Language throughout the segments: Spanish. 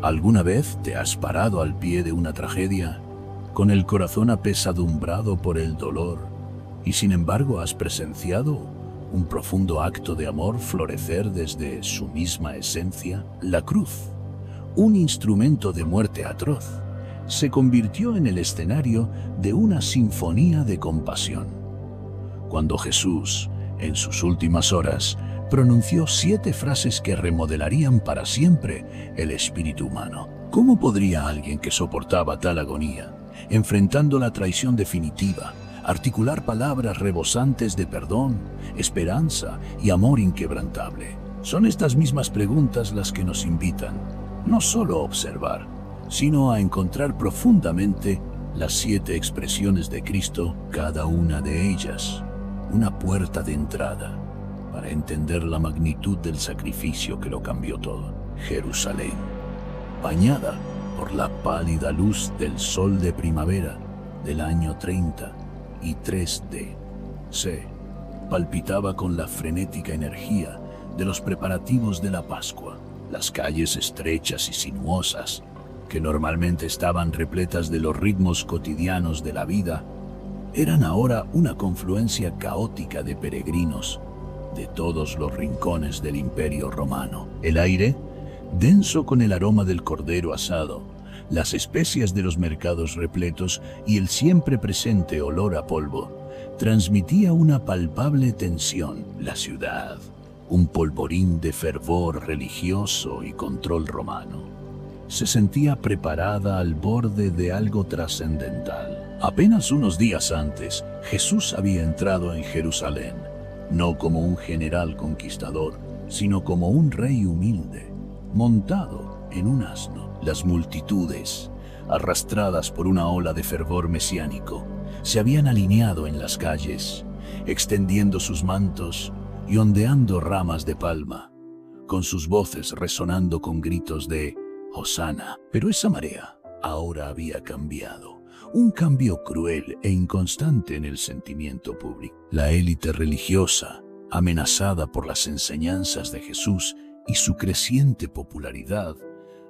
¿Alguna vez te has parado al pie de una tragedia, con el corazón apesadumbrado por el dolor, y sin embargo has presenciado un profundo acto de amor florecer desde su misma esencia? La cruz, un instrumento de muerte atroz, se convirtió en el escenario de una sinfonía de compasión. Cuando Jesús, en sus últimas horas, pronunció 7 frases que remodelarían para siempre el espíritu humano. ¿Cómo podría alguien que soportaba tal agonía, enfrentando la traición definitiva, articular palabras rebosantes de perdón, esperanza y amor inquebrantable? Son estas mismas preguntas las que nos invitan, no solo a observar, sino a encontrar profundamente las 7 expresiones de Cristo, cada una de ellas una puerta de entrada para entender la magnitud del sacrificio que lo cambió todo. Jerusalén, bañada por la pálida luz del sol de primavera del año 33 D.C., palpitaba con la frenética energía de los preparativos de la Pascua. Las calles estrechas y sinuosas, que normalmente estaban repletas de los ritmos cotidianos de la vida, eran ahora una confluencia caótica de peregrinos de todos los rincones del Imperio Romano. El aire, denso con el aroma del cordero asado, las especias de los mercados repletos y el siempre presente olor a polvo, transmitía una palpable tensión. La ciudad, un polvorín de fervor religioso y control romano, se sentía preparada al borde de algo trascendental. Apenas unos días antes, Jesús había entrado en Jerusalén, no como un general conquistador, sino como un rey humilde, montado en un asno. Las multitudes, arrastradas por una ola de fervor mesiánico, se habían alineado en las calles, extendiendo sus mantos y ondeando ramas de palma, con sus voces resonando con gritos de Hosana. Pero esa marea ahora había cambiado. Un cambio cruel e inconstante en el sentimiento público. La élite religiosa, amenazada por las enseñanzas de Jesús y su creciente popularidad,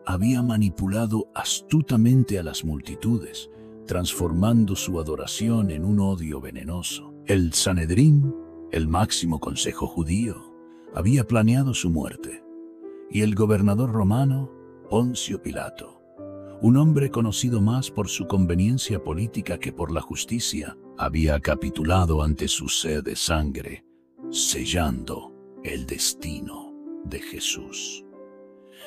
había manipulado astutamente a las multitudes, transformando su adoración en un odio venenoso. El Sanedrín, el máximo consejo judío, había planeado su muerte, y el gobernador romano, Poncio Pilato, un hombre conocido más por su conveniencia política que por la justicia, había capitulado ante su sed de sangre, sellando el destino de Jesús.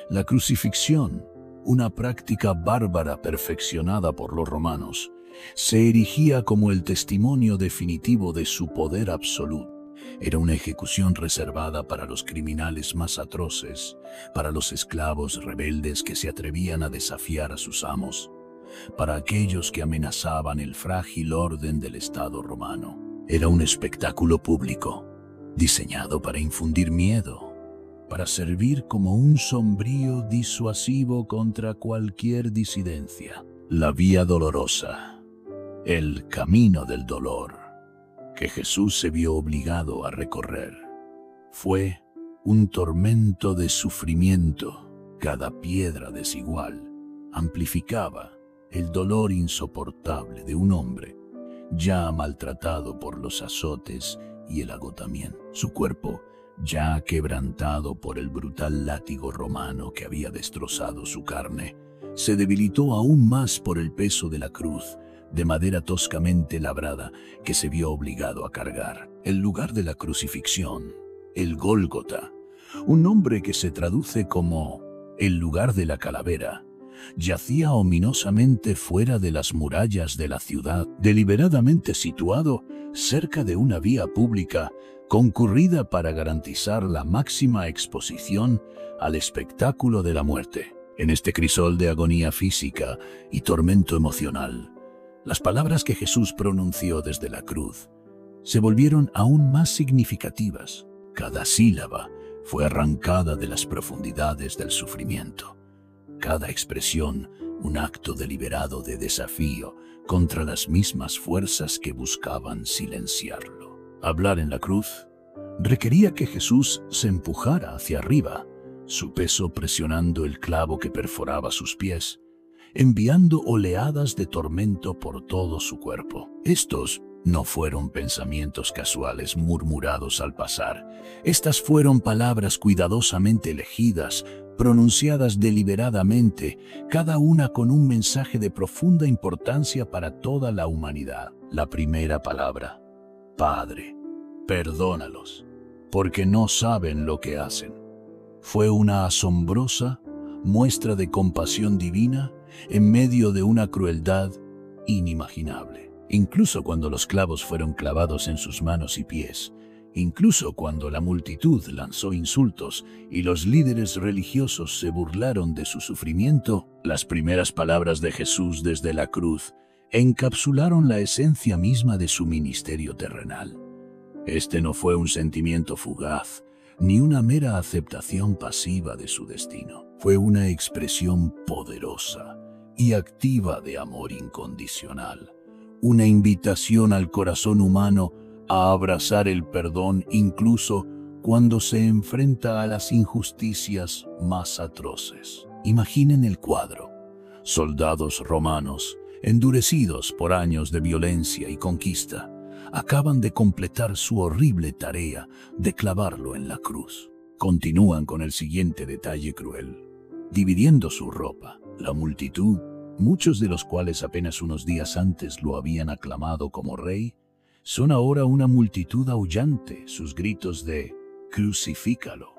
La crucifixión, una práctica bárbara perfeccionada por los romanos, se erigía como el testimonio definitivo de su poder absoluto. Era una ejecución reservada para los criminales más atroces, para los esclavos rebeldes que se atrevían a desafiar a sus amos, para aquellos que amenazaban el frágil orden del Estado romano. Era un espectáculo público, diseñado para infundir miedo, para servir como un sombrío disuasivo contra cualquier disidencia. La vía dolorosa, el camino del dolor, que Jesús se vio obligado a recorrer, fue un tormento de sufrimiento. Cada piedra desigual amplificaba el dolor insoportable de un hombre ya maltratado por los azotes y el agotamiento. Su cuerpo, ya quebrantado por el brutal látigo romano que había destrozado su carne, se debilitó aún más por el peso de la cruz de madera toscamente labrada que se vio obligado a cargar. El lugar de la crucifixión, el Gólgota, un nombre que se traduce como el lugar de la calavera, yacía ominosamente fuera de las murallas de la ciudad, deliberadamente situado cerca de una vía pública concurrida para garantizar la máxima exposición al espectáculo de la muerte. En este crisol de agonía física y tormento emocional, las palabras que Jesús pronunció desde la cruz se volvieron aún más significativas. Cada sílaba fue arrancada de las profundidades del sufrimiento. Cada expresión, un acto deliberado de desafío contra las mismas fuerzas que buscaban silenciarlo. Hablar en la cruz requería que Jesús se empujara hacia arriba, su peso presionando el clavo que perforaba sus pies, enviando oleadas de tormento por todo su cuerpo. Estos no fueron pensamientos casuales murmurados al pasar. Estas fueron palabras cuidadosamente elegidas, pronunciadas deliberadamente, cada una con un mensaje de profunda importancia para toda la humanidad. La primera palabra: Padre, perdónalos, porque no saben lo que hacen. Fue una asombrosa muestra de compasión divina en medio de una crueldad inimaginable. Incluso cuando los clavos fueron clavados en sus manos y pies, incluso cuando la multitud lanzó insultos y los líderes religiosos se burlaron de su sufrimiento, las primeras palabras de Jesús desde la cruz encapsularon la esencia misma de su ministerio terrenal. Este no fue un sentimiento fugaz, ni una mera aceptación pasiva de su destino. Fue una expresión poderosa y activa de amor incondicional, una invitación al corazón humano a abrazar el perdón incluso cuando se enfrenta a las injusticias más atroces. Imaginen el cuadro: soldados romanos, endurecidos por años de violencia y conquista, acaban de completar su horrible tarea de clavarlo en la cruz. Continúan con el siguiente detalle cruel: dividiendo su ropa. La multitud, muchos de los cuales apenas unos días antes lo habían aclamado como rey, son ahora una multitud aullante, sus gritos de «crucifícalo»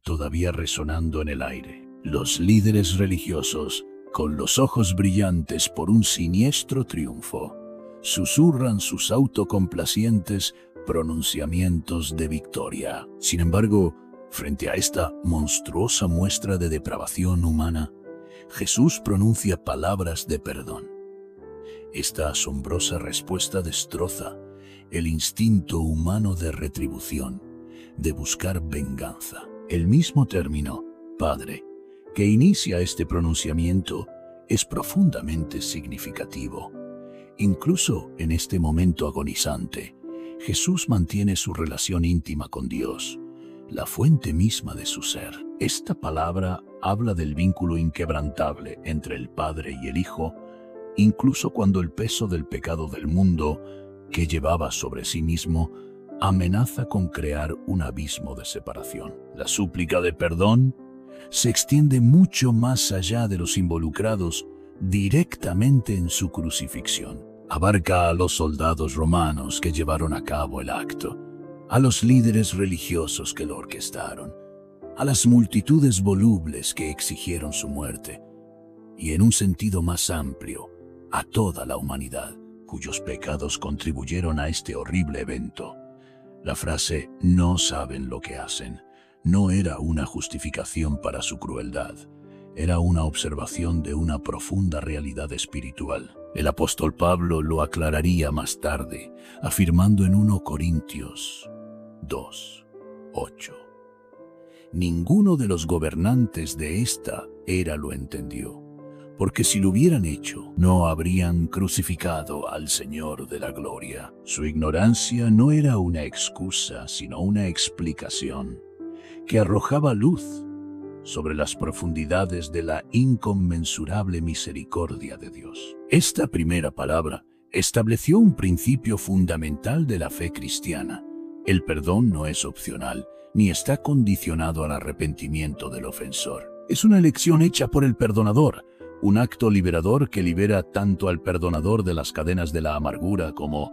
todavía resonando en el aire. Los líderes religiosos, con los ojos brillantes por un siniestro triunfo, susurran sus autocomplacientes pronunciamientos de victoria. Sin embargo, frente a esta monstruosa muestra de depravación humana, Jesús pronuncia palabras de perdón. Esta asombrosa respuesta destroza el instinto humano de retribución, de buscar venganza. El mismo término, Padre, que inicia este pronunciamiento, es profundamente significativo. Incluso en este momento agonizante, Jesús mantiene su relación íntima con Dios, la fuente misma de su ser. Esta palabra habla del vínculo inquebrantable entre el Padre y el Hijo, incluso cuando el peso del pecado del mundo que llevaba sobre sí mismo amenaza con crear un abismo de separación. La súplica de perdón se extiende mucho más allá de los involucrados directamente en su crucifixión. Abarca a los soldados romanos que llevaron a cabo el acto, a los líderes religiosos que lo orquestaron, a las multitudes volubles que exigieron su muerte, y en un sentido más amplio, a toda la humanidad, cuyos pecados contribuyeron a este horrible evento. La frase «no saben lo que hacen» no era una justificación para su crueldad, era una observación de una profunda realidad espiritual. El apóstol Pablo lo aclararía más tarde, afirmando en 1 Corintios 2:8. Ninguno de los gobernantes de esta era lo entendió, porque si lo hubieran hecho, no habrían crucificado al Señor de la gloria. Su ignorancia no era una excusa, sino una explicación que arrojaba luz sobre las profundidades de la inconmensurable misericordia de Dios. Esta primera palabra estableció un principio fundamental de la fe cristiana. El perdón no es opcional, ni está condicionado al arrepentimiento del ofensor. Es una elección hecha por el perdonador, un acto liberador que libera tanto al perdonador de las cadenas de la amargura como,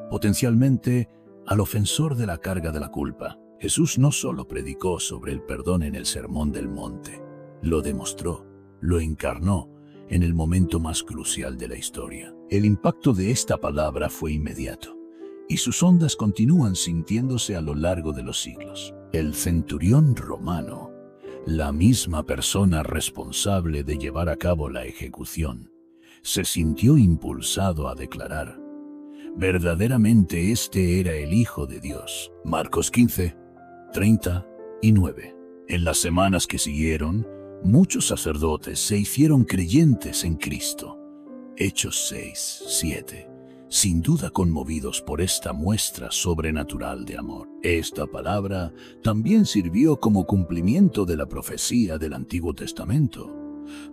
potencialmente, al ofensor de la carga de la culpa. Jesús no solo predicó sobre el perdón en el Sermón del Monte, lo demostró, lo encarnó en el momento más crucial de la historia. El impacto de esta palabra fue inmediato, y sus ondas continúan sintiéndose a lo largo de los siglos. El centurión romano, la misma persona responsable de llevar a cabo la ejecución, se sintió impulsado a declarar: verdaderamente este era el Hijo de Dios. Marcos 15:39. En las semanas que siguieron, muchos sacerdotes se hicieron creyentes en Cristo. Hechos 6:7. sin duda conmovidos por esta muestra sobrenatural de amor. Esta palabra también sirvió como cumplimiento de la profecía del Antiguo Testamento,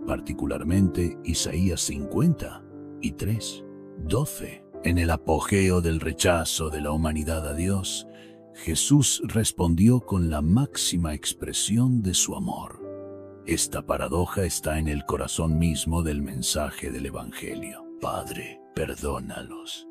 particularmente Isaías 53:12. En el apogeo del rechazo de la humanidad a Dios, Jesús respondió con la máxima expresión de su amor. Esta paradoja está en el corazón mismo del mensaje del Evangelio. Padre, perdónalos.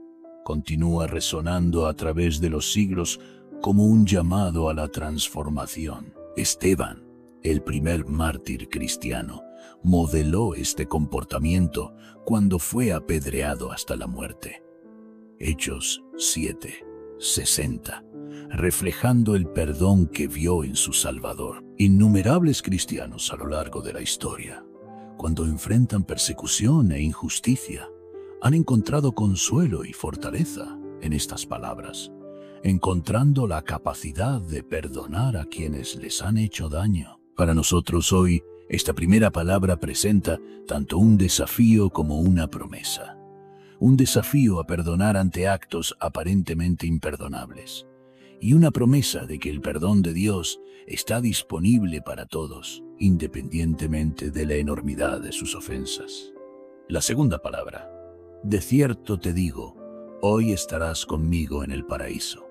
Continúa resonando a través de los siglos como un llamado a la transformación. Esteban, el primer mártir cristiano, modeló este comportamiento cuando fue apedreado hasta la muerte. Hechos 7:60, reflejando el perdón que vio en su Salvador. Innumerables cristianos a lo largo de la historia, cuando enfrentan persecución e injusticia, han encontrado consuelo y fortaleza en estas palabras, encontrando la capacidad de perdonar a quienes les han hecho daño. Para nosotros hoy, esta primera palabra presenta tanto un desafío como una promesa. Un desafío a perdonar ante actos aparentemente imperdonables, y una promesa de que el perdón de Dios está disponible para todos, independientemente de la enormidad de sus ofensas. La segunda palabra: de cierto te digo, hoy estarás conmigo en el paraíso,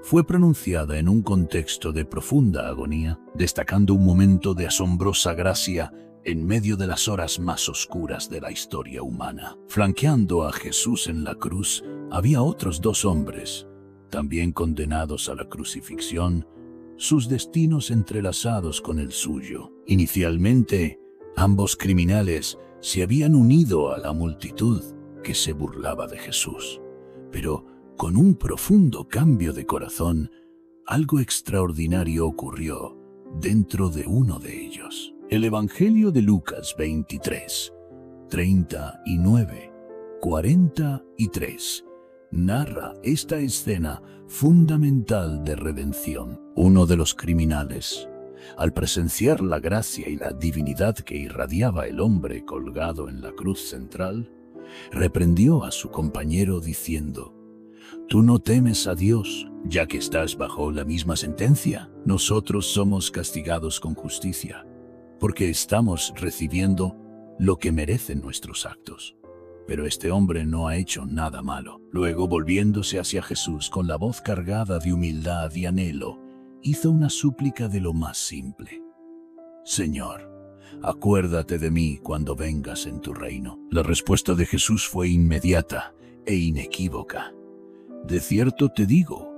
fue pronunciada en un contexto de profunda agonía, destacando un momento de asombrosa gracia en medio de las horas más oscuras de la historia humana. Flanqueando a Jesús en la cruz, había otros dos hombres, también condenados a la crucifixión, sus destinos entrelazados con el suyo. Inicialmente, ambos criminales se habían unido a la multitud que se burlaba de Jesús, pero con un profundo cambio de corazón, algo extraordinario ocurrió dentro de uno de ellos. El Evangelio de Lucas 23:39-43 narra esta escena fundamental de redención. Uno de los criminales, al presenciar la gracia y la divinidad que irradiaba el hombre colgado en la cruz central, reprendió a su compañero diciendo: «¿Tú no temes a Dios, ya que estás bajo la misma sentencia? Nosotros somos castigados con justicia, porque estamos recibiendo lo que merecen nuestros actos. Pero este hombre no ha hecho nada malo». Luego, volviéndose hacia Jesús con la voz cargada de humildad y anhelo, hizo una súplica de lo más simple: «Señor, acuérdate de mí cuando vengas en tu reino». La respuesta de Jesús fue inmediata e inequívoca: «De cierto te digo,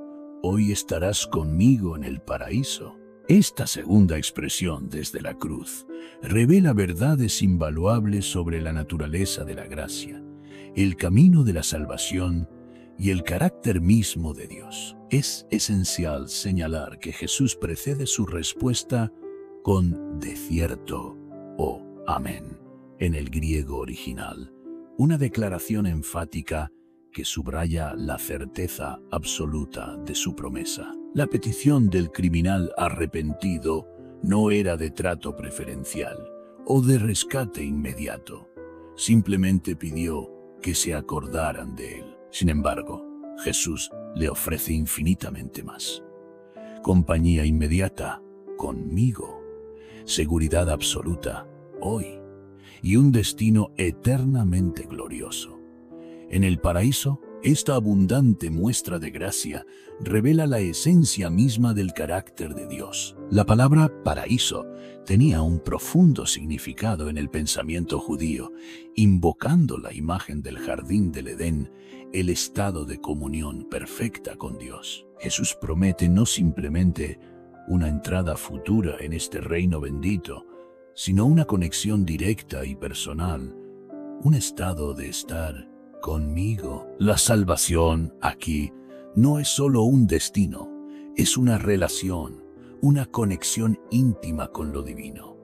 hoy estarás conmigo en el paraíso». Esta segunda expresión desde la cruz revela verdades invaluables sobre la naturaleza de la gracia, el camino de la salvación y el carácter mismo de Dios. Es esencial señalar que Jesús precede su respuesta con «de cierto» o «amén» en el griego original, una declaración enfática que subraya la certeza absoluta de su promesa. La petición del criminal arrepentido no era de trato preferencial o de rescate inmediato. Simplemente pidió que se acordaran de él. Sin embargo, Jesús le ofrece infinitamente más: compañía inmediata conmigo, seguridad absoluta hoy y un destino eternamente glorioso. En el paraíso, esta abundante muestra de gracia revela la esencia misma del carácter de Dios. La palabra paraíso tenía un profundo significado en el pensamiento judío, invocando la imagen del jardín del Edén, el estado de comunión perfecta con Dios. Jesús promete no simplemente una entrada futura en este reino bendito, sino una conexión directa y personal, un estado de estar conmigo. La salvación aquí no es solo un destino, es una relación, una conexión íntima con lo divino.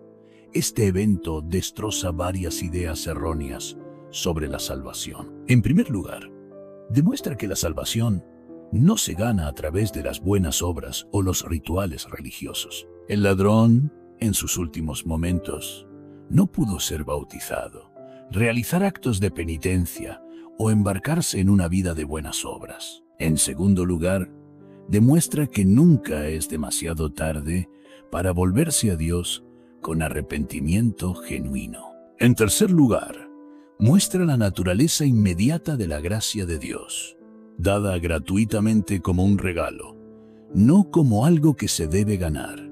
Este evento destroza varias ideas erróneas sobre la salvación. En primer lugar, demuestra que la salvación no se gana a través de las buenas obras o los rituales religiosos. El ladrón, en sus últimos momentos, no pudo ser bautizado, realizar actos de penitencia o embarcarse en una vida de buenas obras. En segundo lugar, demuestra que nunca es demasiado tarde para volverse a Dios con arrepentimiento genuino. En tercer lugar, muestra la naturaleza inmediata de la gracia de Dios, dada gratuitamente como un regalo, no como algo que se debe ganar.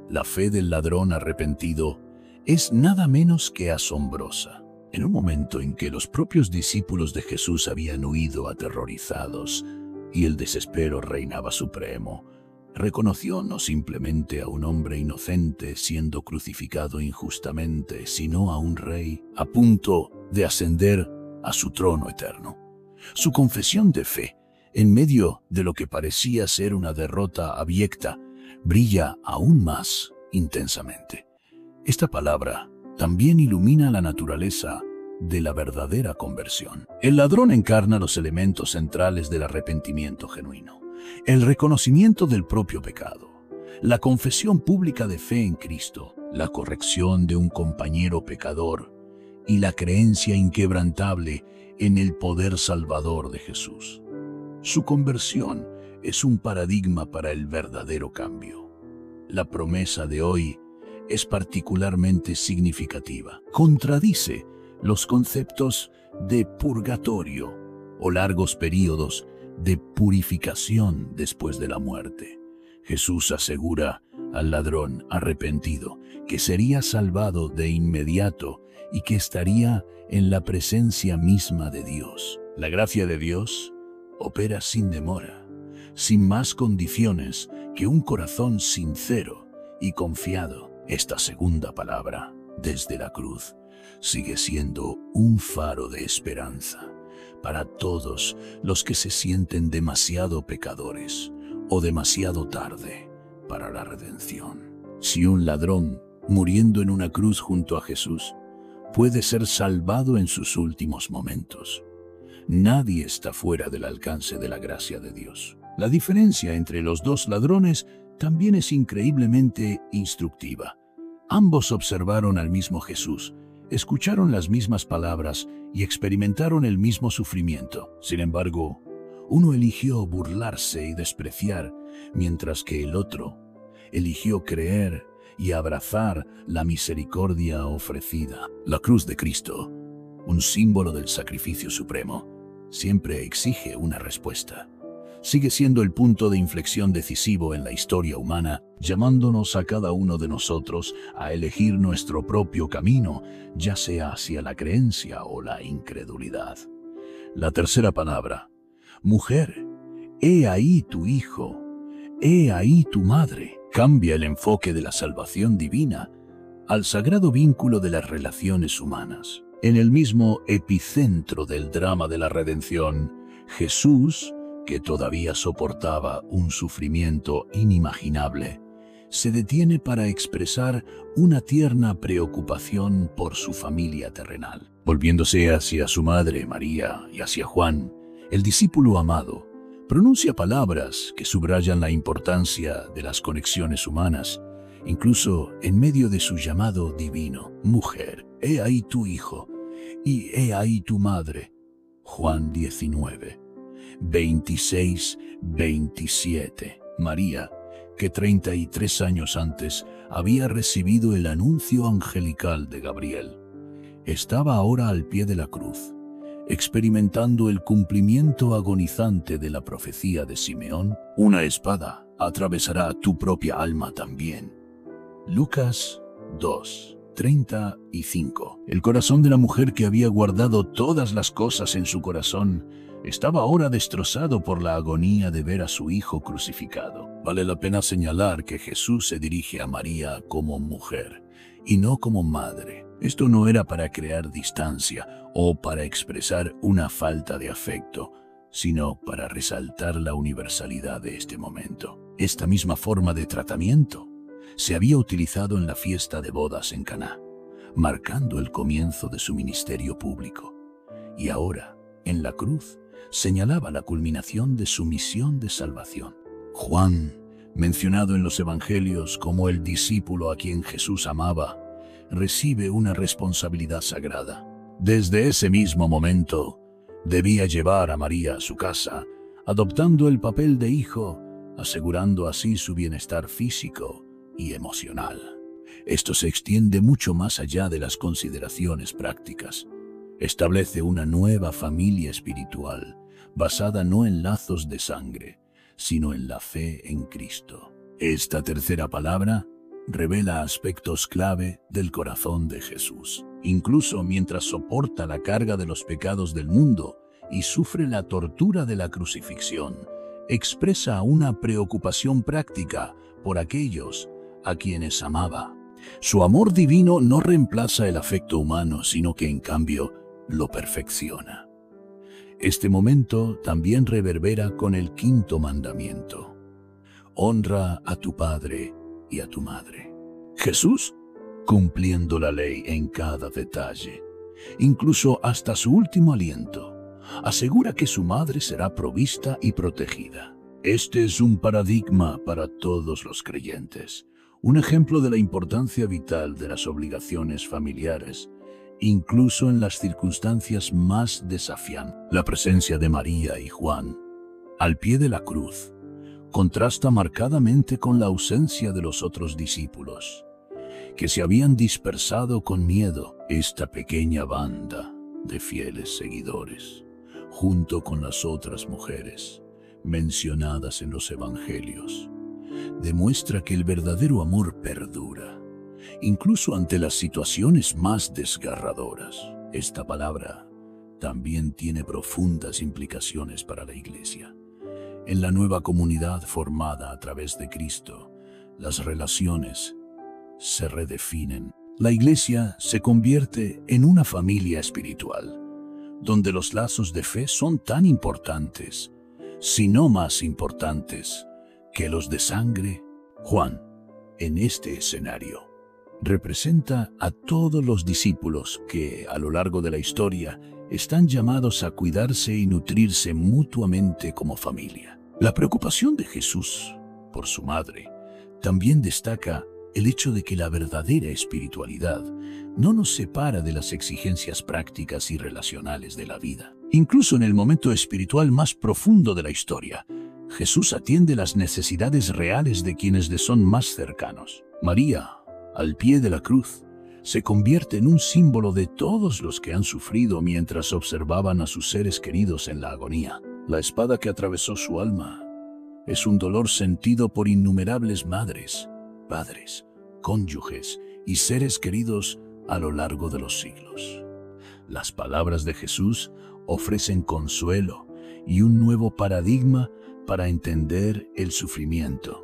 La fe del ladrón arrepentido es nada menos que asombrosa. En un momento en que los propios discípulos de Jesús habían huido aterrorizados y el desespero reinaba supremo, reconoció no simplemente a un hombre inocente siendo crucificado injustamente, sino a un rey a punto de ascender a su trono eterno. Su confesión de fe, en medio de lo que parecía ser una derrota abyecta, brilla aún más intensamente. Esta palabra también ilumina la naturaleza de la verdadera conversión. El ladrón encarna los elementos centrales del arrepentimiento genuino: el reconocimiento del propio pecado, la confesión pública de fe en Cristo, la corrección de un compañero pecador y la creencia inquebrantable en el poder salvador de Jesús. Su conversión es un paradigma para el verdadero cambio. La promesa de hoy es particularmente significativa. Contradice los conceptos de purgatorio o largos períodos de purificación después de la muerte. Jesús asegura al ladrón arrepentido que sería salvado de inmediato y que estaría en la presencia misma de Dios. La gracia de Dios opera sin demora, sin más condiciones que un corazón sincero y confiado. Esta segunda palabra, desde la cruz, sigue siendo un faro de esperanza para todos los que se sienten demasiado pecadores o demasiado tarde para la redención. Si un ladrón, muriendo en una cruz junto a Jesús, puede ser salvado en sus últimos momentos, nadie está fuera del alcance de la gracia de Dios. La diferencia entre los dos ladrones también es increíblemente instructiva. Ambos observaron al mismo Jesús, escucharon las mismas palabras y experimentaron el mismo sufrimiento. Sin embargo, uno eligió burlarse y despreciar, mientras que el otro eligió creer y abrazar la misericordia ofrecida. La cruz de Cristo, un símbolo del sacrificio supremo, siempre exige una respuesta. Sigue siendo el punto de inflexión decisivo en la historia humana, llamándonos a cada uno de nosotros a elegir nuestro propio camino, ya sea hacia la creencia o la incredulidad. La tercera palabra: mujer, he ahí tu hijo, he ahí tu madre, cambia el enfoque de la salvación divina al sagrado vínculo de las relaciones humanas. En el mismo epicentro del drama de la redención, Jesús, que todavía soportaba un sufrimiento inimaginable, se detiene para expresar una tierna preocupación por su familia terrenal. Volviéndose hacia su madre María y hacia Juan, el discípulo amado, pronuncia palabras que subrayan la importancia de las conexiones humanas, incluso en medio de su llamado divino. Mujer, he ahí tu hijo, y he ahí tu madre. Juan 19. 26-27. María, que 33 años antes había recibido el anuncio angelical de Gabriel, estaba ahora al pie de la cruz, experimentando el cumplimiento agonizante de la profecía de Simeón: una espada atravesará tu propia alma también. Lucas 2:35. El corazón de la mujer que había guardado todas las cosas en su corazón estaba ahora destrozado por la agonía de ver a su hijo crucificado. Vale la pena señalar que Jesús se dirige a María como mujer y no como madre. Esto no era para crear distancia o para expresar una falta de afecto, sino para resaltar la universalidad de este momento. Esta misma forma de tratamiento se había utilizado en la fiesta de bodas en Caná, marcando el comienzo de su ministerio público. Y ahora, en la cruz, señalaba la culminación de su misión de salvación. Juan, mencionado en los evangelios como el discípulo a quien Jesús amaba, recibe una responsabilidad sagrada. Desde ese mismo momento, Debía llevar a María a su casa, adoptando el papel de hijo, asegurando así su bienestar físico y emocional. Esto se extiende mucho más allá de las consideraciones prácticas. Establece una nueva familia espiritual, basada no en lazos de sangre, sino en la fe en Cristo. Esta tercera palabra revela aspectos clave del corazón de Jesús. Incluso mientras soporta la carga de los pecados del mundo y sufre la tortura de la crucifixión, expresa una preocupación práctica por aquellos a quienes amaba. Su amor divino no reemplaza el afecto humano, sino que en cambio lo perfecciona. Este momento también reverbera con el quinto mandamiento: honra a tu padre y a tu madre. Jesús, cumpliendo la ley en cada detalle, incluso hasta su último aliento, asegura que su madre será provista y protegida. Este es un paradigma para todos los creyentes, un ejemplo de la importancia vital de las obligaciones familiares, incluso en las circunstancias más desafiantes. La presencia de María y Juan, al pie de la cruz, contrasta marcadamente con la ausencia de los otros discípulos, que se habían dispersado con miedo. Esta pequeña banda de fieles seguidores, junto con las otras mujeres mencionadas en los evangelios, demuestra que el verdadero amor perdura, incluso ante las situaciones más desgarradoras. Esta palabra también tiene profundas implicaciones para la Iglesia. En la nueva comunidad formada a través de Cristo, las relaciones se redefinen. La Iglesia se convierte en una familia espiritual, donde los lazos de fe son tan importantes, si no más importantes, que los de sangre. Juan, en este escenario, representa a todos los discípulos que, a lo largo de la historia, están llamados a cuidarse y nutrirse mutuamente como familia. La preocupación de Jesús por su madre también destaca el hecho de que la verdadera espiritualidad no nos separa de las exigencias prácticas y relacionales de la vida. Incluso en el momento espiritual más profundo de la historia, Jesús atiende las necesidades reales de quienes le son más cercanos. María, al pie de la cruz, se convierte en un símbolo de todos los que han sufrido mientras observaban a sus seres queridos en la agonía. La espada que atravesó su alma es un dolor sentido por innumerables madres, padres, cónyuges y seres queridos a lo largo de los siglos. Las palabras de Jesús ofrecen consuelo y un nuevo paradigma para entender el sufrimiento.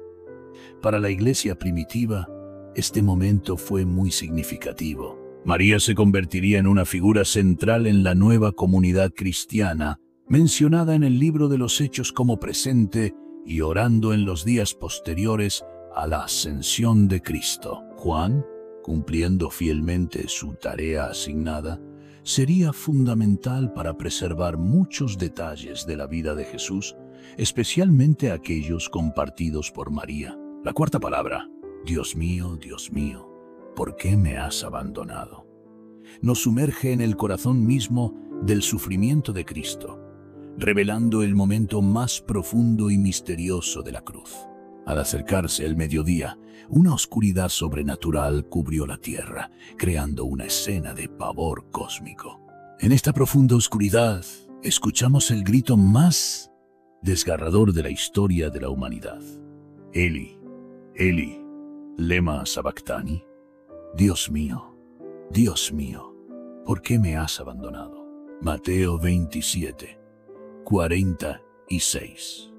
Para la Iglesia primitiva, este momento fue muy significativo. María se convertiría en una figura central en la nueva comunidad cristiana, mencionada en el libro de los Hechos como presente y orando en los días posteriores a la ascensión de Cristo. Juan, cumpliendo fielmente su tarea asignada, sería fundamental para preservar muchos detalles de la vida de Jesús, especialmente aquellos compartidos por María. La cuarta palabra: Dios mío, ¿por qué me has abandonado?, nos sumerge en el corazón mismo del sufrimiento de Cristo, revelando el momento más profundo y misterioso de la cruz. Al acercarse el mediodía, una oscuridad sobrenatural cubrió la tierra, creando una escena de pavor cósmico. En esta profunda oscuridad, escuchamos el grito más desgarrador de la historia de la humanidad: Eli, Eli, lema sabactani. Dios mío, ¿por qué me has abandonado? Mateo 27, 46.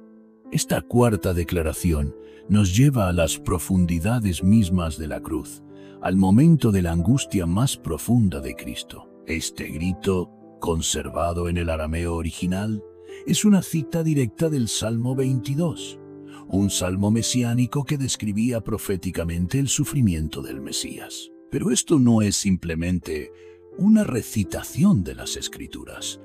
Esta cuarta declaración nos lleva a las profundidades mismas de la cruz, al momento de la angustia más profunda de Cristo. Este grito, conservado en el arameo original, es una cita directa del Salmo 22, un salmo mesiánico que describía proféticamente el sufrimiento del Mesías. Pero esto no es simplemente una recitación de las Escrituras.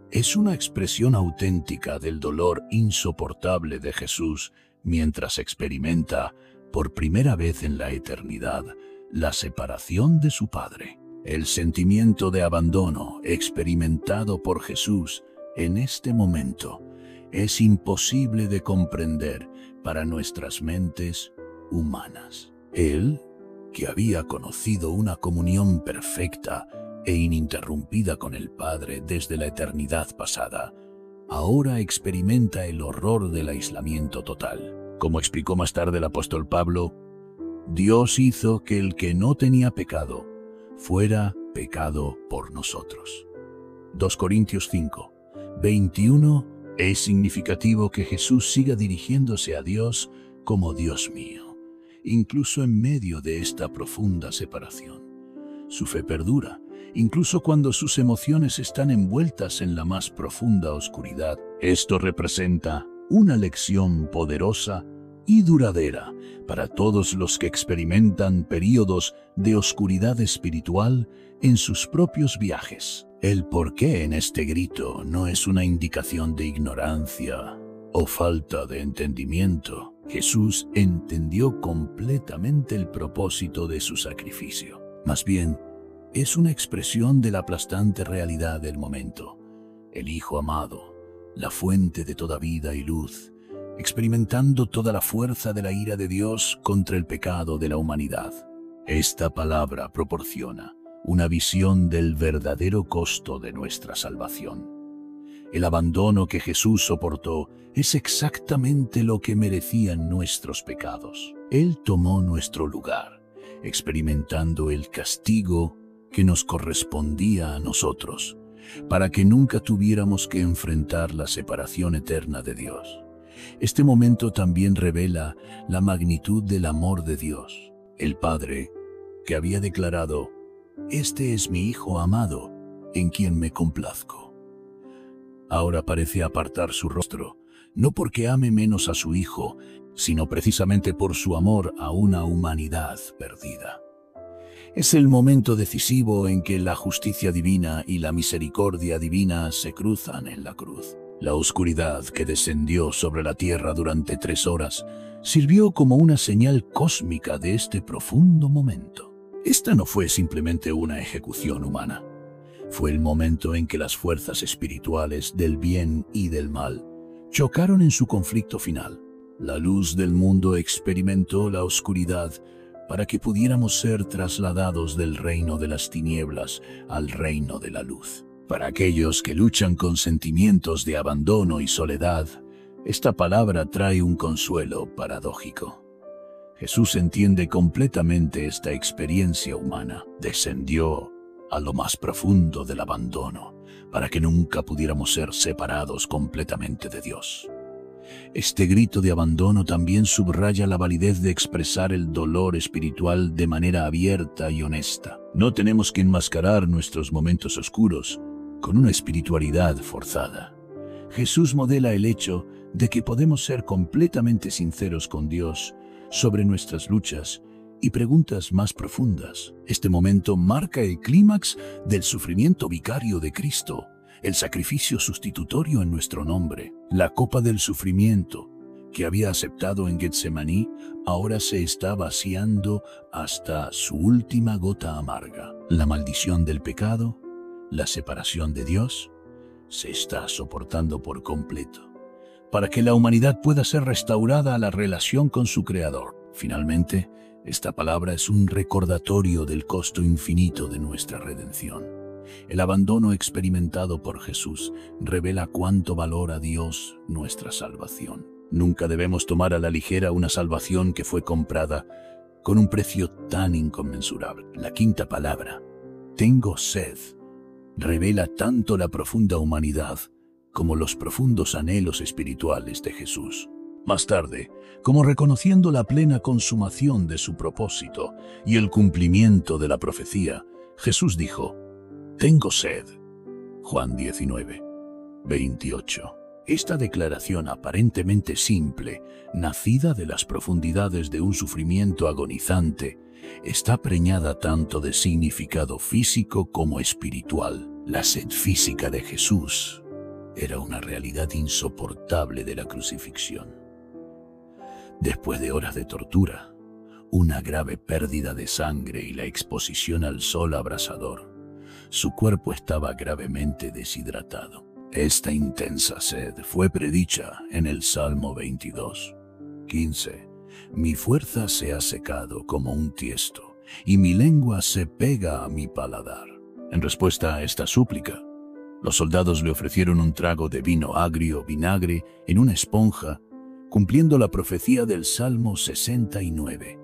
Es una expresión auténtica del dolor insoportable de Jesús mientras experimenta, por primera vez en la eternidad, la separación de su Padre. El sentimiento de abandono experimentado por Jesús en este momento es imposible de comprender para nuestras mentes humanas. Él, que había conocido una comunión perfecta e ininterrumpida con el Padre desde la eternidad pasada, ahora experimenta el horror del aislamiento total. Como explicó más tarde el apóstol Pablo, Dios hizo que el que no tenía pecado fuera pecado por nosotros. 2 Corintios 5, 21. Es significativo que Jesús siga dirigiéndose a Dios como Dios mío, incluso en medio de esta profunda separación. Su fe perdura, incluso cuando sus emociones están envueltas en la más profunda oscuridad. Esto representa una lección poderosa y duradera para todos los que experimentan períodos de oscuridad espiritual en sus propios viajes. El porqué en este grito no es una indicación de ignorancia o falta de entendimiento. Jesús entendió completamente el propósito de su sacrificio. Más bien, es una expresión de la aplastante realidad del momento. El Hijo amado, la fuente de toda vida y luz, experimentando toda la fuerza de la ira de Dios contra el pecado de la humanidad. Esta palabra proporciona una visión del verdadero costo de nuestra salvación. El abandono que Jesús soportó es exactamente lo que merecían nuestros pecados. Él tomó nuestro lugar, experimentando el castigo que nos correspondía a nosotros, para que nunca tuviéramos que enfrentar la separación eterna de Dios. Este momento también revela la magnitud del amor de Dios, el Padre, que había declarado: «Este es mi Hijo amado, en quien me complazco». Ahora parece apartar su rostro, no porque ame menos a su Hijo, sino precisamente por su amor a una humanidad perdida. Es el momento decisivo en que la justicia divina y la misericordia divina se cruzan en la cruz. La oscuridad que descendió sobre la tierra durante 3 horas sirvió como una señal cósmica de este profundo momento. Esta no fue simplemente una ejecución humana. Fue el momento en que las fuerzas espirituales del bien y del mal chocaron en su conflicto final. La luz del mundo experimentó la oscuridad para que pudiéramos ser trasladados del reino de las tinieblas al reino de la luz. Para aquellos que luchan con sentimientos de abandono y soledad, esta palabra trae un consuelo paradójico. Jesús entiende completamente esta experiencia humana. Descendió a lo más profundo del abandono, para que nunca pudiéramos ser separados completamente de Dios. Este grito de abandono también subraya la validez de expresar el dolor espiritual de manera abierta y honesta. No tenemos que enmascarar nuestros momentos oscuros con una espiritualidad forzada. Jesús modela el hecho de que podemos ser completamente sinceros con Dios sobre nuestras luchas y preguntas más profundas. Este momento marca el clímax del sufrimiento vicario de Cristo, el sacrificio sustitutorio en nuestro nombre. La copa del sufrimiento que había aceptado en Getsemaní ahora se está vaciando hasta su última gota amarga. La maldición del pecado, la separación de Dios, se está soportando por completo, para que la humanidad pueda ser restaurada a la relación con su Creador. Finalmente, esta palabra es un recordatorio del costo infinito de nuestra redención. El abandono experimentado por Jesús revela cuánto valora Dios nuestra salvación. Nunca debemos tomar a la ligera una salvación que fue comprada con un precio tan inconmensurable. La quinta palabra, tengo sed, revela tanto la profunda humanidad como los profundos anhelos espirituales de Jesús. Más tarde, como reconociendo la plena consumación de su propósito y el cumplimiento de la profecía, Jesús dijo: «Tengo sed». Juan 19, 28. Esta declaración aparentemente simple, nacida de las profundidades de un sufrimiento agonizante, está preñada tanto de significado físico como espiritual. La sed física de Jesús era una realidad insoportable de la crucifixión. Después de horas de tortura, una grave pérdida de sangre y la exposición al sol abrasador, su cuerpo estaba gravemente deshidratado. Esta intensa sed fue predicha en el Salmo 22, 15. Mi fuerza se ha secado como un tiesto, y mi lengua se pega a mi paladar. En respuesta a esta súplica, los soldados le ofrecieron un trago de vino agrio, vinagre, en una esponja, cumpliendo la profecía del Salmo 69,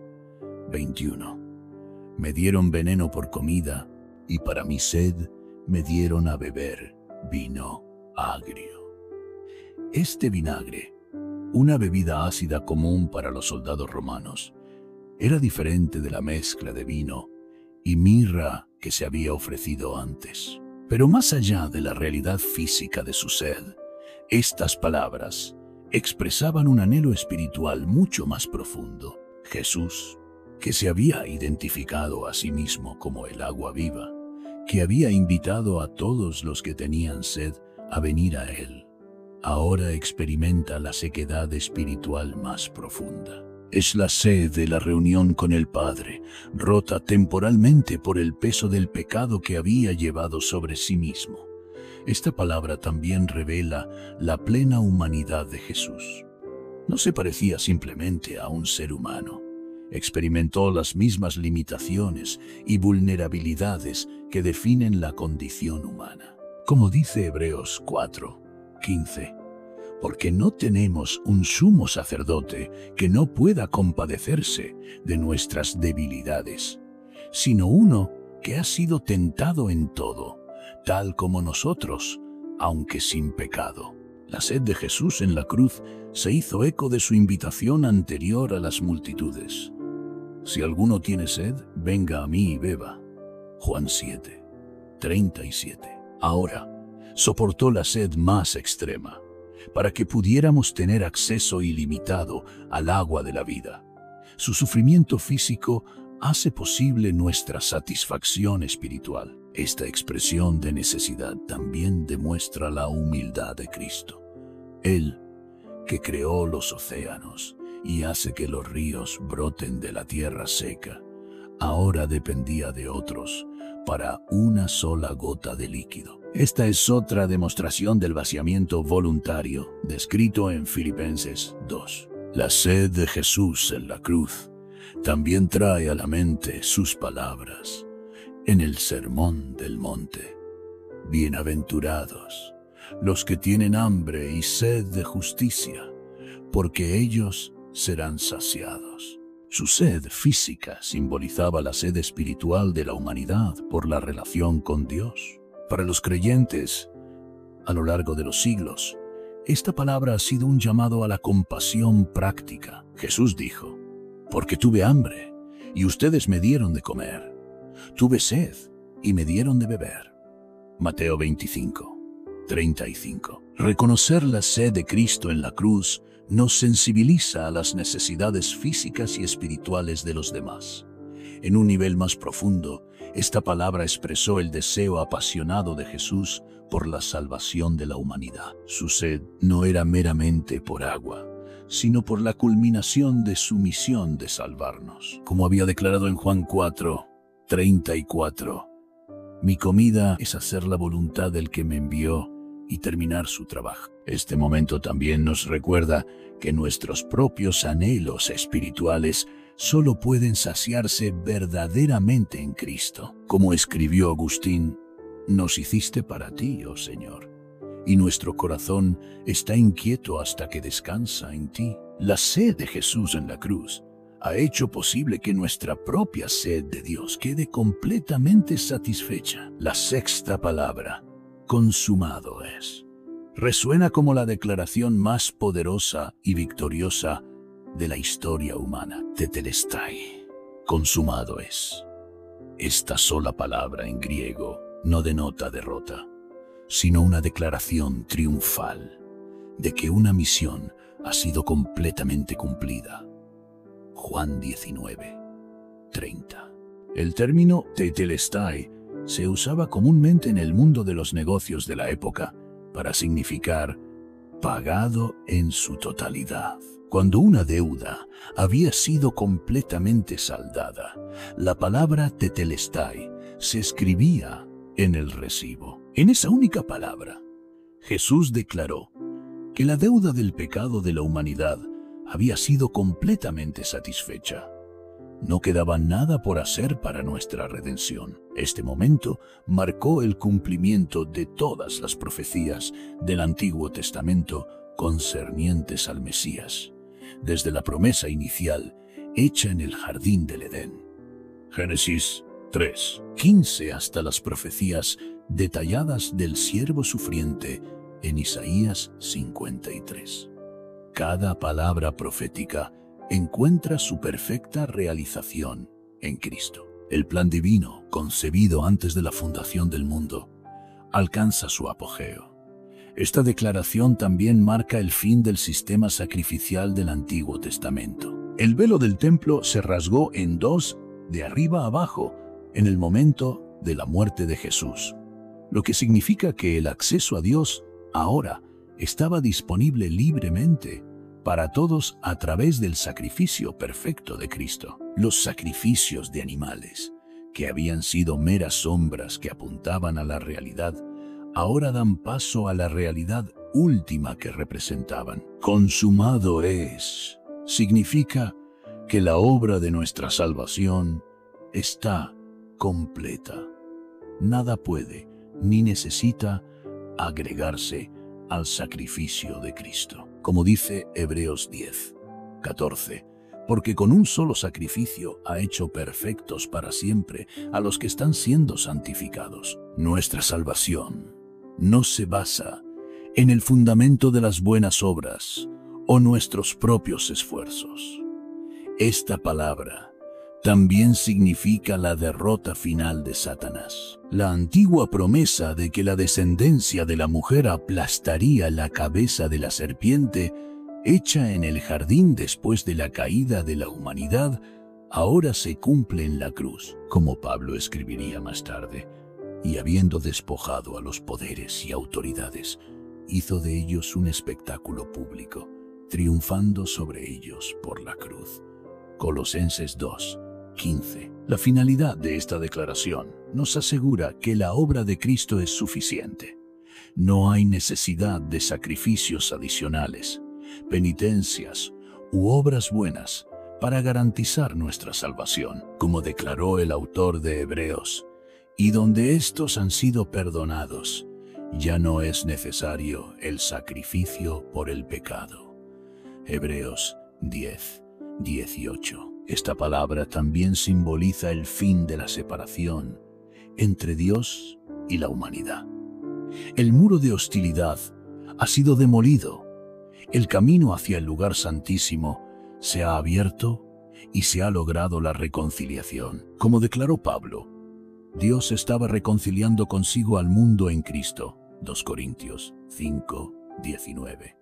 21. Me dieron veneno por comida, y para mi sed me dieron a beber vino agrio. Este vinagre, una bebida ácida común para los soldados romanos, era diferente de la mezcla de vino y mirra que se había ofrecido antes. Pero más allá de la realidad física de su sed, estas palabras expresaban un anhelo espiritual mucho más profundo. Jesús, que se había identificado a sí mismo como el agua viva, que había invitado a todos los que tenían sed a venir a él, ahora experimenta la sequedad espiritual más profunda. Es la sed de la reunión con el Padre, rota temporalmente por el peso del pecado que había llevado sobre sí mismo. Esta palabra también revela la plena humanidad de Jesús. No se parecía simplemente a un ser humano. Experimentó las mismas limitaciones y vulnerabilidades que definen la condición humana. Como dice Hebreos 4, 15, porque no tenemos un sumo sacerdote que no pueda compadecerse de nuestras debilidades, sino uno que ha sido tentado en todo, tal como nosotros, aunque sin pecado. La sed de Jesús en la cruz se hizo eco de su invitación anterior a las multitudes. Si alguno tiene sed, venga a mí y beba. Juan 7, 37. Ahora, soportó la sed más extrema, para que pudiéramos tener acceso ilimitado al agua de la vida. Su sufrimiento físico hace posible nuestra satisfacción espiritual. Esta expresión de necesidad también demuestra la humildad de Cristo. Él, que creó los océanos y hace que los ríos broten de la tierra seca, ahora dependía de otros para una sola gota de líquido. Esta es otra demostración del vaciamiento voluntario descrito en Filipenses 2. La sed de Jesús en la cruz también trae a la mente sus palabras en el Sermón del Monte. Bienaventurados los que tienen hambre y sed de justicia, porque ellos serán saciados. Su sed física simbolizaba la sed espiritual de la humanidad por la relación con Dios. Para los creyentes, a lo largo de los siglos, esta palabra ha sido un llamado a la compasión práctica. Jesús dijo, porque tuve hambre y ustedes me dieron de comer. Tuve sed y me dieron de beber. Mateo 25, 35. Reconocer la sed de Cristo en la cruz nos sensibiliza a las necesidades físicas y espirituales de los demás. En un nivel más profundo, esta palabra expresó el deseo apasionado de Jesús por la salvación de la humanidad. Su sed no era meramente por agua, sino por la culminación de su misión de salvarnos. Como había declarado en Juan 4, 34, mi comida es hacer la voluntad del que me envió y terminar su trabajo. Este momento también nos recuerda que nuestros propios anhelos espirituales solo pueden saciarse verdaderamente en Cristo. Como escribió Agustín, nos hiciste para ti, oh Señor, y nuestro corazón está inquieto hasta que descansa en ti. La sed de Jesús en la cruz ha hecho posible que nuestra propia sed de Dios quede completamente satisfecha. La sexta palabra, consumado es, resuena como la declaración más poderosa y victoriosa de la historia humana. Tetelestai, consumado es. Esta sola palabra en griego no denota derrota, sino una declaración triunfal de que una misión ha sido completamente cumplida. Juan 19, 30. El término tetelestai se usaba comúnmente en el mundo de los negocios de la época para significar pagado en su totalidad. Cuando una deuda había sido completamente saldada, la palabra tetelestai se escribía en el recibo. En esa única palabra, Jesús declaró que la deuda del pecado de la humanidad había sido completamente satisfecha. No quedaba nada por hacer para nuestra redención. Este momento marcó el cumplimiento de todas las profecías del Antiguo Testamento concernientes al Mesías, desde la promesa inicial hecha en el jardín del Edén. Génesis 3:15 hasta las profecías detalladas del siervo sufriente en Isaías 53. Cada palabra profética encuentra su perfecta realización en Cristo. El plan divino, concebido antes de la fundación del mundo, alcanza su apogeo. Esta declaración también marca el fin del sistema sacrificial del Antiguo Testamento. El velo del templo se rasgó en dos, de arriba a abajo, en el momento de la muerte de Jesús, lo que significa que el acceso a Dios ahora estaba disponible libremente para todos a través del sacrificio perfecto de Cristo. Los sacrificios de animales, que habían sido meras sombras que apuntaban a la realidad, ahora dan paso a la realidad última que representaban. Consumado es, significa que la obra de nuestra salvación está completa. Nada puede ni necesita agregarse al sacrificio de Cristo. Como dice Hebreos 10:14, porque con un solo sacrificio ha hecho perfectos para siempre a los que están siendo santificados. Nuestra salvación no se basa en el fundamento de las buenas obras o nuestros propios esfuerzos. Esta palabra también significa la derrota final de Satanás. La antigua promesa de que la descendencia de la mujer aplastaría la cabeza de la serpiente, hecha en el jardín después de la caída de la humanidad, ahora se cumple en la cruz, como Pablo escribiría más tarde. Y habiendo despojado a los poderes y autoridades, hizo de ellos un espectáculo público, triunfando sobre ellos por la cruz. Colosenses 2:15. La finalidad de esta declaración nos asegura que la obra de Cristo es suficiente. No hay necesidad de sacrificios adicionales, penitencias u obras buenas para garantizar nuestra salvación, como declaró el autor de Hebreos, y donde estos han sido perdonados, ya no es necesario el sacrificio por el pecado. Hebreos 10:18. Esta palabra también simboliza el fin de la separación entre Dios y la humanidad. El muro de hostilidad ha sido demolido. El camino hacia el lugar santísimo se ha abierto y se ha logrado la reconciliación. Como declaró Pablo, Dios estaba reconciliando consigo al mundo en Cristo. 2 Corintios 5:19.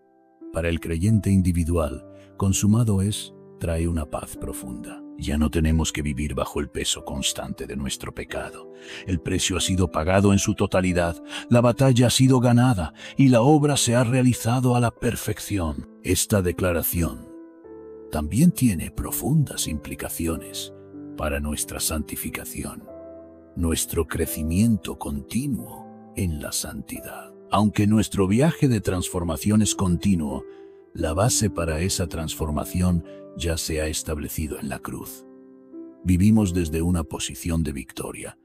Para el creyente individual, consumado es, trae una paz profunda. Ya no tenemos que vivir bajo el peso constante de nuestro pecado. El precio ha sido pagado en su totalidad, la batalla ha sido ganada y la obra se ha realizado a la perfección. Esta declaración también tiene profundas implicaciones para nuestra santificación, nuestro crecimiento continuo en la santidad. Aunque nuestro viaje de transformación es continuo, la base para esa transformación ya se ha establecido en la cruz. Vivimos desde una posición de victoria,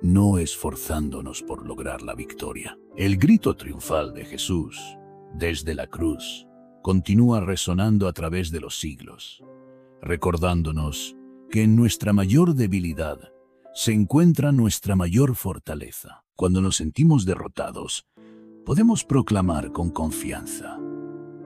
no esforzándonos por lograr la victoria. El grito triunfal de Jesús, desde la cruz, continúa resonando a través de los siglos, recordándonos que en nuestra mayor debilidad se encuentra nuestra mayor fortaleza. Cuando nos sentimos derrotados, podemos proclamar con confianza: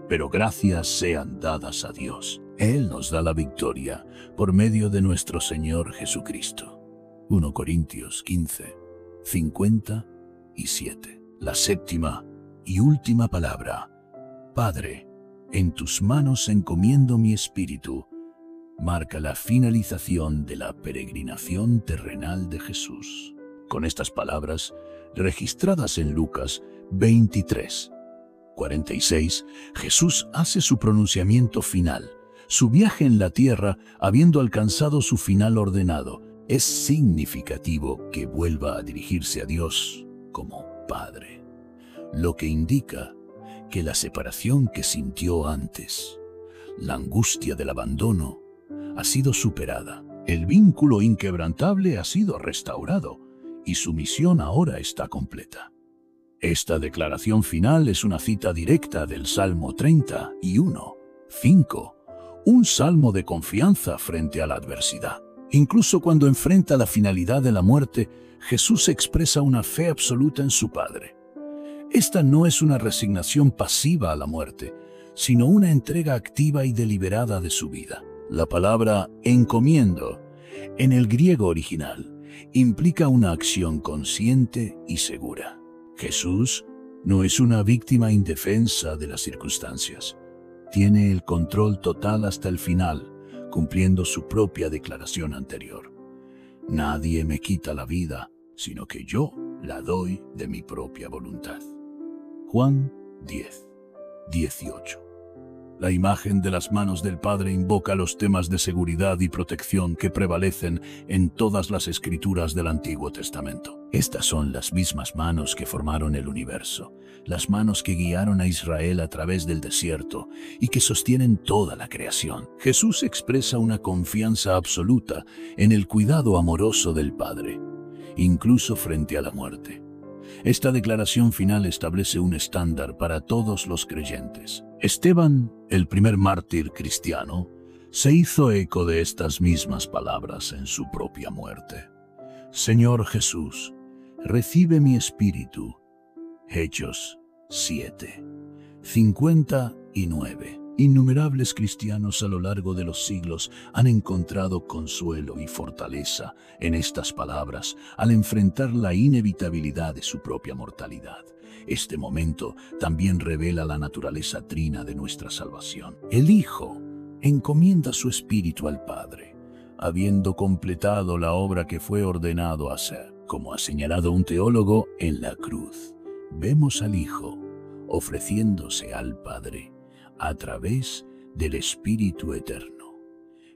pero gracias sean dadas a Dios. Él nos da la victoria por medio de nuestro Señor Jesucristo. 1 Corintios 15:57. La séptima y última palabra: Padre, en tus manos encomiendo mi espíritu, marca la finalización de la peregrinación terrenal de Jesús. Con estas palabras, registradas en Lucas 23:46, Jesús hace su pronunciamiento final. Su viaje en la tierra, habiendo alcanzado su final ordenado, es significativo que vuelva a dirigirse a Dios como Padre. lo que indica que la separación que sintió antes, la angustia del abandono, ha sido superada. El vínculo inquebrantable ha sido restaurado y su misión ahora está completa. Esta declaración final es una cita directa del Salmo 31:5, un salmo de confianza frente a la adversidad. Incluso cuando enfrenta la finalidad de la muerte, Jesús expresa una fe absoluta en su Padre. Esta no es una resignación pasiva a la muerte, sino una entrega activa y deliberada de su vida. La palabra encomiendo, en el griego original, implica una acción consciente y segura. Jesús no es una víctima indefensa de las circunstancias. Tiene el control total hasta el final, cumpliendo su propia declaración anterior. Nadie me quita la vida, sino que yo la doy de mi propia voluntad. Juan 10:18. La imagen de las manos del Padre invoca los temas de seguridad y protección que prevalecen en todas las escrituras del Antiguo Testamento. Estas son las mismas manos que formaron el universo, las manos que guiaron a Israel a través del desierto y que sostienen toda la creación. Jesús expresa una confianza absoluta en el cuidado amoroso del Padre, incluso frente a la muerte. Esta declaración final establece un estándar para todos los creyentes. Esteban, el primer mártir cristiano, se hizo eco de estas mismas palabras en su propia muerte. Señor Jesús, recibe mi espíritu. Hechos 7:59. Innumerables cristianos a lo largo de los siglos han encontrado consuelo y fortaleza en estas palabras al enfrentar la inevitabilidad de su propia mortalidad. Este momento también revela la naturaleza trina de nuestra salvación. El Hijo encomienda su espíritu al Padre, habiendo completado la obra que fue ordenado hacer. Como ha señalado un teólogo, en la cruz vemos al Hijo ofreciéndose al Padre a través del Espíritu Eterno.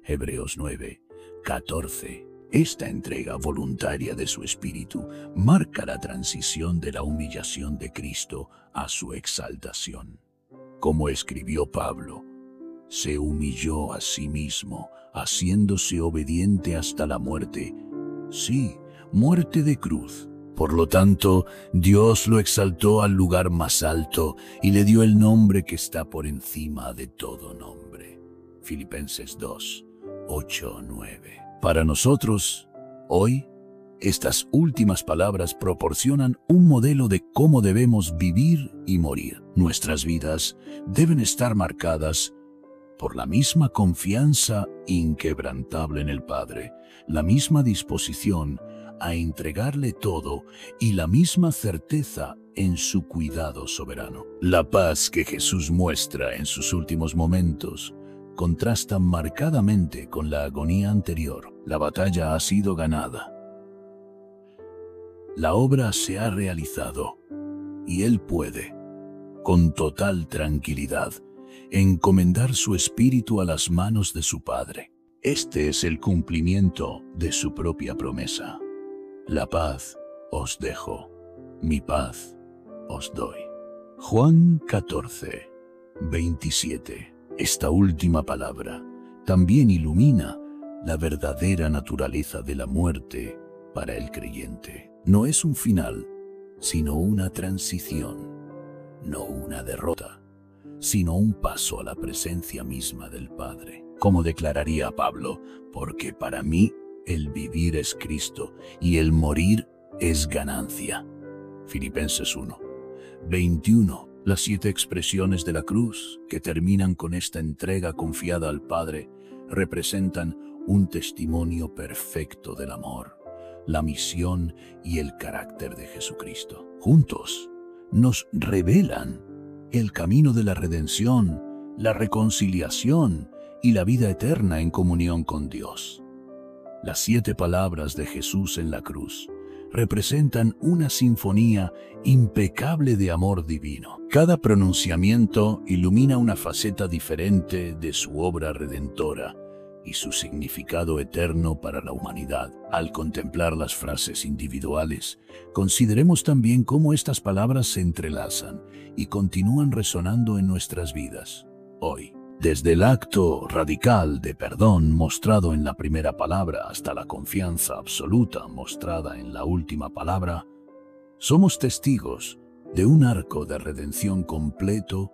Hebreos 9:14. Esta entrega voluntaria de su Espíritu marca la transición de la humillación de Cristo a su exaltación. Como escribió Pablo, se humilló a sí mismo, haciéndose obediente hasta la muerte. Sí, muerte de cruz. Por lo tanto, Dios lo exaltó al lugar más alto y le dio el nombre que está por encima de todo nombre. Filipenses 2:8-9. Para nosotros, hoy, estas últimas palabras proporcionan un modelo de cómo debemos vivir y morir. Nuestras vidas deben estar marcadas por la misma confianza inquebrantable en el Padre, la misma disposición a entregarle todo y la misma certeza en su cuidado soberano. La paz que Jesús muestra en sus últimos momentos contrasta marcadamente con la agonía anterior. La batalla ha sido ganada. La obra se ha realizado y Él puede, con total tranquilidad, encomendar su espíritu a las manos de su Padre. Este es el cumplimiento de su propia promesa. La paz os dejo, mi paz os doy. Juan 14:27. Esta última palabra también ilumina la verdadera naturaleza de la muerte para el creyente. No es un final, sino una transición. No una derrota, sino un paso a la presencia misma del Padre. Como declararía Pablo, porque para mí el vivir es Cristo y el morir es ganancia. Filipenses 1:21. Las 7 expresiones de la cruz, que terminan con esta entrega confiada al Padre, representan un testimonio perfecto del amor, la misión y el carácter de Jesucristo. Juntos, nos revelan el camino de la redención, la reconciliación y la vida eterna en comunión con Dios. Las 7 palabras de Jesús en la cruz representan una sinfonía impecable de amor divino. Cada pronunciamiento ilumina una faceta diferente de su obra redentora, y su significado eterno para la humanidad. Al contemplar las frases individuales, consideremos también cómo estas palabras se entrelazan y continúan resonando en nuestras vidas. Hoy, desde el acto radical de perdón mostrado en la primera palabra hasta la confianza absoluta mostrada en la última palabra, somos testigos de un arco de redención completo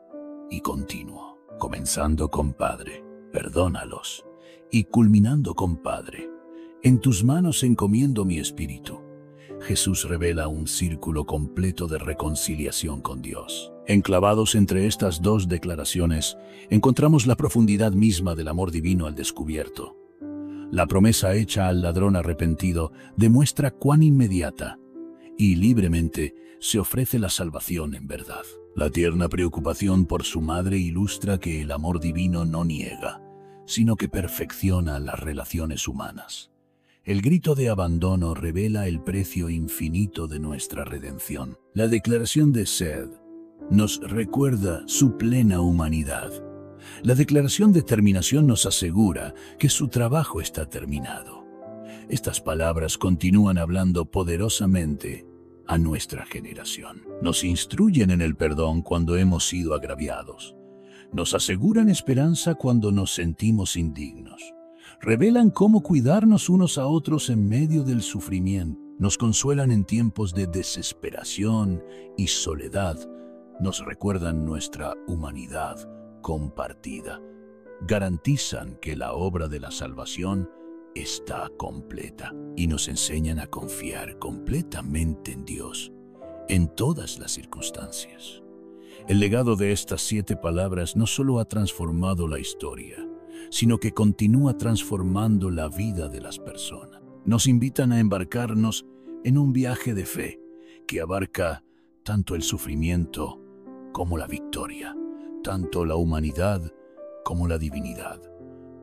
y continuo, comenzando con Padre, perdónalos, y culminando con Padre, en tus manos encomiendo mi espíritu. Jesús revela un círculo completo de reconciliación con Dios. Enclavados entre estas dos declaraciones, encontramos la profundidad misma del amor divino al descubierto. La promesa hecha al ladrón arrepentido demuestra cuán inmediata y libremente se ofrece la salvación en verdad. La tierna preocupación por su madre ilustra que el amor divino no niega, sino que perfecciona las relaciones humanas. El grito de abandono revela el precio infinito de nuestra redención. La declaración de sed nos recuerda su plena humanidad. La declaración de terminación nos asegura que su trabajo está terminado. Estas palabras continúan hablando poderosamente a nuestra generación. Nos instruyen en el perdón cuando hemos sido agraviados. Nos aseguran esperanza cuando nos sentimos indignos. Revelan cómo cuidarnos unos a otros en medio del sufrimiento. Nos consuelan en tiempos de desesperación y soledad. Nos recuerdan nuestra humanidad compartida. Garantizan que la obra de la salvación está completa y nos enseñan a confiar completamente en Dios en todas las circunstancias. El legado de estas 7 palabras no solo ha transformado la historia, sino que continúa transformando la vida de las personas. Nos invitan a embarcarnos en un viaje de fe que abarca tanto el sufrimiento como la victoria, tanto la humanidad como la divinidad,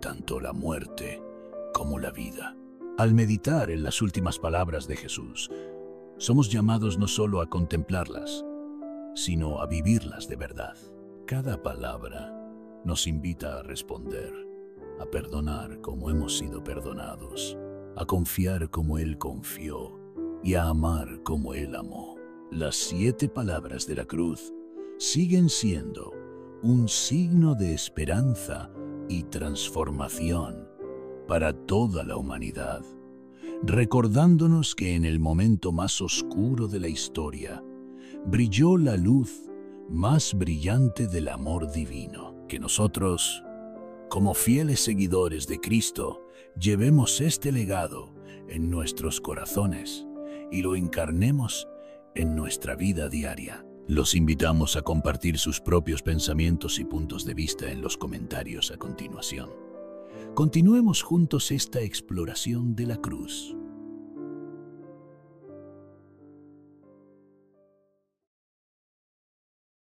tanto la muerte como la vida. Al meditar en las últimas palabras de Jesús, somos llamados no solo a contemplarlas, sino a vivirlas de verdad. Cada palabra nos invita a responder, a perdonar como hemos sido perdonados, a confiar como Él confió y a amar como Él amó. Las 7 palabras de la cruz siguen siendo un signo de esperanza y transformación para toda la humanidad, recordándonos que en el momento más oscuro de la historia brilló la luz más brillante del amor divino. Que nosotros, como fieles seguidores de Cristo, llevemos este legado en nuestros corazones y lo encarnemos en nuestra vida diaria. Los invitamos a compartir sus propios pensamientos y puntos de vista en los comentarios a continuación. Continuemos juntos esta exploración de la cruz.